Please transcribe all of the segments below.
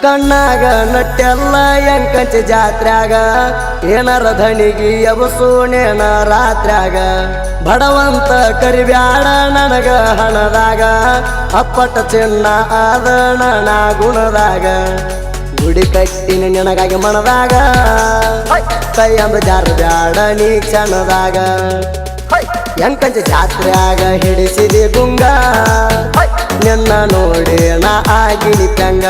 ಕಣ್ಣಾಗ ನಟ್ಟೆಲ್ಲ ಎಂಕಂಚ ಜಾತ್ರ್ಯಾಗ ಏನಾರ ಧಣಿಗಿ ಎಬಸೂಣೇನ ರಾತ್ರ್ಯಾಗ ಬಡವಂತ ಕರಿಬ್ಯಾಡ ನನಗ ಹಣದಾಗ ಅಪ್ಪಟ ಚಿನ್ನ ಆದ ನಣ ಗುಣದಾಗ ಗುಡಿ ಕಟ್ಟಿನ ನಿನಗಾಗಿ ಮನದಾಗ ಕೈ ಅಂದ ಜಾರ ಬ್ಯಾಡ ನೀ ಕ್ಷಣದಾಗ ಎಂಕಂಚ ಜಾತ್ರ್ಯಾಗ ಹಿಡಿಸಿದಿ ಗುಂಗ ನಿನ್ನ ನೋಡಿ ನಾ ಆಗಿನಿ ಕಂಗ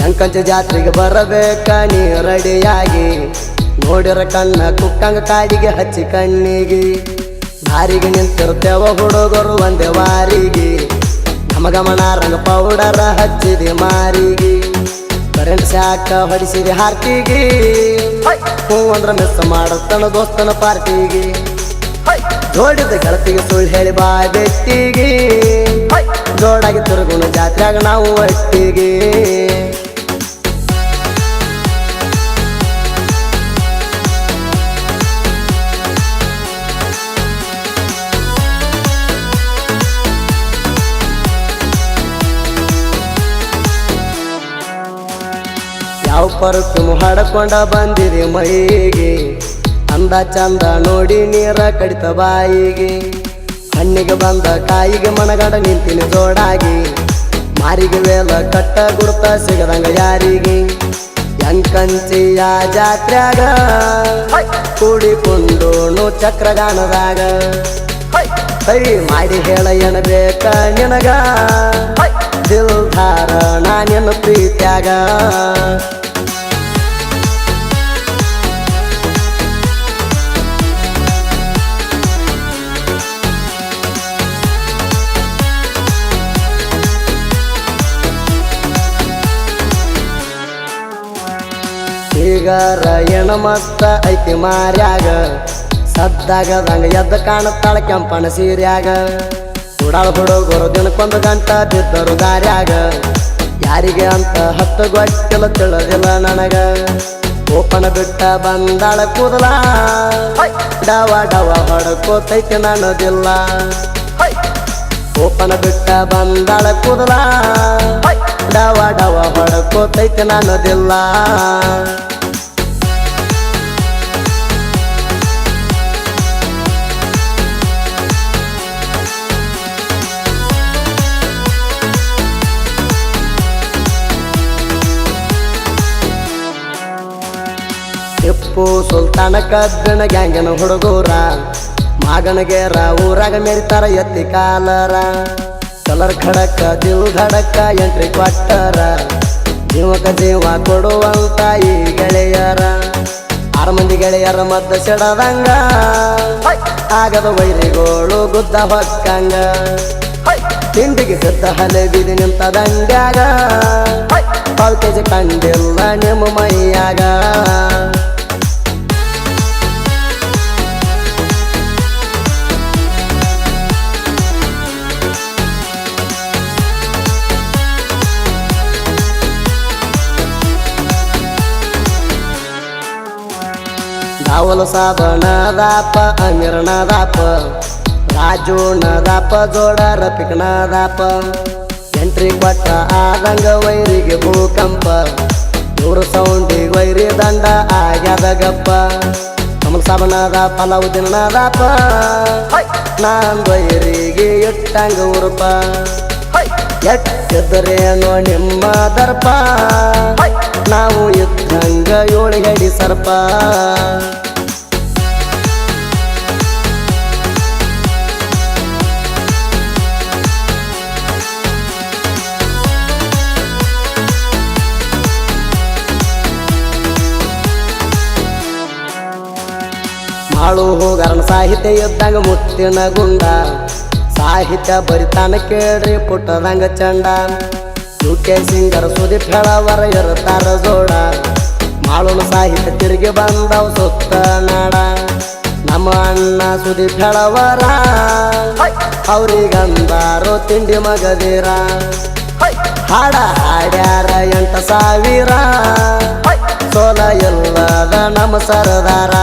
ಎಂಕಂಚ ಜಾತ್ರೆಗೆ ಬರಬೇಕ ನೀ ರೆಡಿಯಾಗಿ ನೋಡಿರ ಕಣ್ಣ ಕುಕ್ಕಂಗ ಕಾಡಿಗೆ ಹಚ್ಚಿ ಕಣ್ಣಿಗೆ ದಾರಿಗೆ ನಿಂತಿರ್ತೇವ ಹುಡುಗರು ಒಂದೇ ವಾರಿಗೆ ನಮಗಮನ ರಂಗ ಪೌಡರ ಹಚ್ಚಿದೆ ಮಾರಿಗೆ ಕರೆಂಟ್ ಶಾಕ ಹೊಡಿಸಿದೆ ಹಾರ್ಟಿಗೆ ಹೂ ಅಂದ್ರ ಮಿಸ್ ಮಾಡತನ ದೋಸ್ತನ ಪಾರ್ಟಿಗೆ ಜೋಡಿದ ಗೆಳತಿಗೆ ಸುಳ್ಳು ಹೇಳಿ ಬಾ ಬೆಟ್ಟಿಗೆ ಜೋಡಾಗಿ ತಿರುಗುಣ ಜಾತ್ರೆಯಾಗ ನಾವು ಒಟ್ಟಿಗೆ ಯಾವ ಪರಕು ಹಾಡಕೊಂಡ ಬಂದಿದೆ ಮೈಗೆ ಅಂದ ಚಂದ ನೋಡಿ ನೀರ ಕಡಿತ ಬಾಯಿಗೆ ಹಣ್ಣಿಗೆ ಬಂದ ಕಾಯಿಗೆ ಮನಗಡ ನಿಂತಿನಿ ಜೋಡಾಗಿ ಮಾರಿಗೆ ವೇಲ ಕಟ್ಟ ಗುರುತ ಸಿಗದಂಗ ಯಾರಿಗೆ ಎಂಕಂಚಿಯ ಜಾತ್ರ್ಯಾಗ ಕೂಡಿಕೊಂಡೋನು ಚಕ್ರಗಾನದಾಗ ಕೈ ಮಾಡಿ ಹೇಳ ಎನಬೇಕ ನಿನಗ ದಿಲ್ಧಾರ ನಾನೆನ್ನು ಪ್ರೀತ್ಯಾಗ ಈಗಾರ ಎಣ ಮಸ್ತ ಐತಿ ಮಾರ್ಯಾಗ ಸದ್ದಾಗದಂಗ ಎದ್ದ ಕಾಣುತ್ತಾಳ ಕೆಂಪನ ಸೀರ್ಯಾಗ ಉಡಾಳ ಹುಡುಗರು ದಿನಕ್ಕೊಂದು ಗಂಟ ಬಿದ್ದರು ದಾರ್ಯಾಗ ಯಾರಿಗೆ ಅಂತ ಹತ್ತು ಗೊತ್ತಿಲ್ಲ ತಿಳಿದಿಲ್ಲ ನನಗ ಓಪನ ಬಿಟ್ಟ ಬಂದಾಳ ಕೂದಲ ಡವ ಡವ ಹೊಡಕೋತೈತಿ ನನ್ನದಿಲ್ಲ ಓಪನ ಬಿಟ್ಟ ಬಂದಾಳ ಕೂದಲ ಡವ ಡವ ಹೊಡಕೋತೈತಿ ನನ್ನದಿಲ್ಲ ಟಿಪ್ಪು ಸುಲ್ತಾನ ಕದ್ದನ ಗ್ಯಾಂಗನ ಹುಡುಗೂರ ಮಾಗನಗೇರ ಊರಾಗ ಮೆರಿತಾರ ಎತ್ತಿ ಕಾಲರ ಕಲರ್ ಖಡಕ್ಕ ದಿಲ್ ಧಡಕ್ಕ ಎಂಟ್ರಿ ಕೊಟ್ಟರ ಜೀವಕ ಜೀವ ಕೊಡುವಂತ ಈ ಗೆಳೆಯರ 6 ಮಂದಿ ಗೆಳೆಯರ ಮದ್ದ ಸಿಡದಂಗ ಆಗದ ವೈರಿಗೋಳು ಗುದ್ದ ಹೊಕ್ಕಂಗ ತಿಂಡಿಗೆ ಸಿದ್ದ ಹಲೆ ಬಿದಿ ನಿಂತ ದಂಡ್ಯಾಗ 1 ಕೆಜಿ ಕಂಡಿಲ್ಲ ನಿಮ್ಮ ಮೈಯಾಗ ದಾವಲು ಸಾಬನದಾಪ ಅಮೀರ್ನದಾಪ ರಾಜುನದಾಪ ಜೋಡ ರಫಿಕ್ನದಾಪ ಎಂಟ್ರಿ ಕೊಟ್ಟ ಆದಂಗ ವೈರಿಗೆ ಭೂಕಂಪ ಇವ್ರ ಸೌಂಡಿಗೆ ವೈರಿ ದಂಡ ಆಗ್ಯಾದ ಗಪ್ಪ ಕಮಲ್ ಸಾಬನದಾಪ ಅಲಾವುದ್ದೀನದಾಪ ನಾನ್ ವೈರಿಗೆ ಇಟ್ಟಂಗ ಉರುಪ ಎಟ್ಟಿದ್ದರೇನೋ ನಿಮ್ಮ ದರ್ಪ ನಾವು ಇದ್ದಂಗ 7 ಅಡಿ ಸರ್ಪ ಮಾಳು ಹೋಗಾರನ ಸಾಹಿತ್ಯ ಇದ್ದಂಗ ಮುತ್ತಿನ ಗುಂಡ ಸಾಹಿತ್ಯ ಬರಿತಾನ ಕೇಳ್ರಿ ಪುಟ್ಟದಂಗ ಚಂಡ ಯುಕೆ ಸಿಂಗರ್ ಸುದೀಪ್ ಹೇಳವರ ಇರ್ತಾರ ಜೋಡ ಮಾಳುನ ಸಾಹಿತ್ಯ ತಿರುಗಿ ಬಂದವ ಸುತ್ತ ನಾಡ ನಮ್ಮ ಅಣ್ಣ ಸುದೀಪ್ ಹೇಳವರ ಅವ್ರಿಗಂದಾರೋ ತಿಂಡಿ ಮಗದೀರ ಹಾಡ ಹಾಡ್ಯಾರ 8,000 ಸೋಲ ಇಲ್ಲದ ನಮ್ಮ ಸರದಾರ